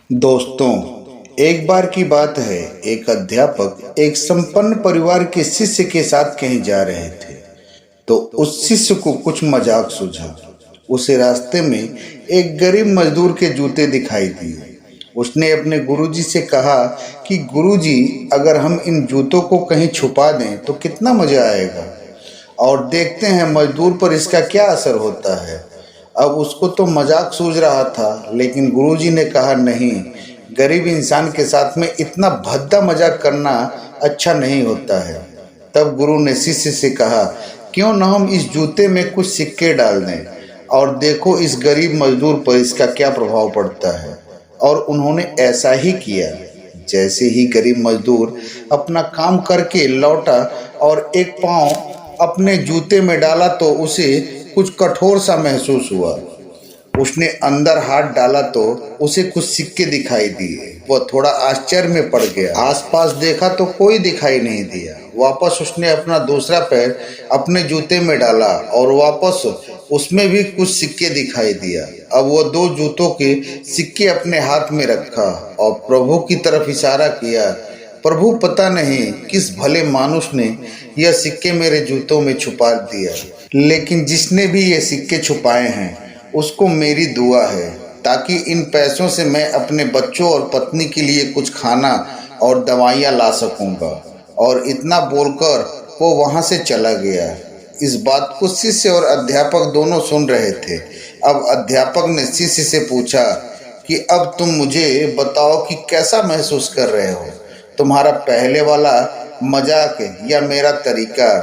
दोस्तों, एक बार की बात है। एक अध्यापक एक संपन्न परिवार के शिष्य के साथ कहीं जा रहे थे, तो उस शिष्य को कुछ मजाक सूझा। उसे रास्ते में एक गरीब मजदूर के जूते दिखाई दिए। उसने अपने गुरुजी से कहा कि गुरुजी, अगर हम इन जूतों को कहीं छुपा दें तो कितना मजा आएगा, और देखते हैं मजदूर पर इसका क्या असर होता है। अब उसको तो मजाक सूझ रहा था, लेकिन गुरुजी ने कहा, नहीं, गरीब इंसान के साथ में इतना भद्दा मजाक करना अच्छा नहीं होता है। तब गुरु ने शिष्य से कहा, क्यों न हम इस जूते में कुछ सिक्के डाल दें और देखो इस गरीब मजदूर पर इसका क्या प्रभाव पड़ता है। और उन्होंने ऐसा ही किया। जैसे ही गरीब मजदूर अपना काम करके लौटा और एक पाँव अपने जूते में डाला तो उसे कुछ कठोर सा महसूस हुआ। उसने अंदर हाथ डाला तो उसे कुछ सिक्के दिखाई दिए। वह थोड़ा आश्चर्य में पड़ गया। आसपास देखा तो कोई दिखाई नहीं दिया। वापस उसने अपना दूसरा पैर अपने जूते में डाला और वापस उसमें भी कुछ सिक्के दिखाई दिया। अब वह दो जूतों के सिक्के अपने हाथ में रखा और प्रभु की तरफ इशारा किया। प्रभु, पता नहीं किस भले मानुष ने यह सिक्के मेरे जूतों में छुपा दिया, लेकिन जिसने भी ये सिक्के छुपाए हैं उसको मेरी दुआ है, ताकि इन पैसों से मैं अपने बच्चों और पत्नी के लिए कुछ खाना और दवाइयाँ ला सकूँगा। और इतना बोलकर वो वहाँ से चला गया। इस बात को शिष्य और अध्यापक दोनों सुन रहे थे। अब अध्यापक ने शिष्य से पूछा कि अब तुम मुझे बताओ कि कैसा महसूस कर रहे हो, तुम्हारा पहले वाला मजाक या मेरा तरीका।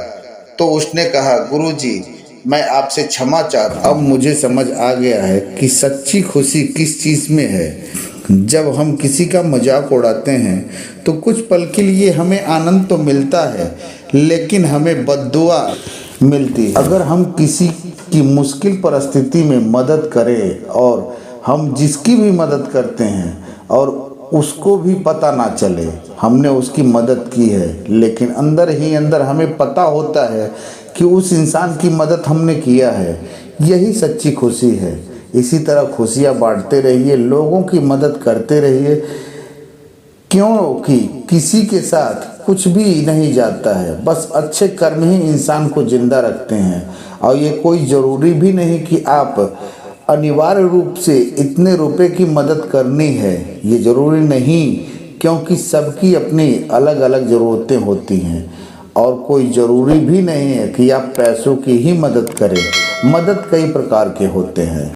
तो उसने कहा, गुरुजी, मैं आपसे क्षमा चाहता हूँ। अब मुझे समझ आ गया है कि सच्ची खुशी किस चीज़ में है। जब हम किसी का मजाक उड़ाते हैं तो कुछ पल के लिए हमें आनंद तो मिलता है, लेकिन हमें बद्दुआ मिलती है। अगर हम किसी की मुश्किल परिस्थिति में मदद करें और हम जिसकी भी मदद करते हैं और उसको भी पता ना चले हमने उसकी मदद की है, लेकिन अंदर ही अंदर हमें पता होता है कि उस इंसान की मदद हमने किया है, यही सच्ची खुशी है। इसी तरह खुशियाँ बांटते रहिए, लोगों की मदद करते रहिए, क्योंकि किसी के साथ कुछ भी नहीं जाता है। बस अच्छे कर्म ही इंसान को जिंदा रखते हैं। और ये कोई ज़रूरी भी नहीं कि आप अनिवार्य रूप से इतने रुपए की मदद करनी है, ये ज़रूरी नहीं, क्योंकि सबकी अपनी अलग अलग ज़रूरतें होती हैं। और कोई ज़रूरी भी नहीं है कि आप पैसों की ही मदद करें। मदद कई प्रकार के होते हैं।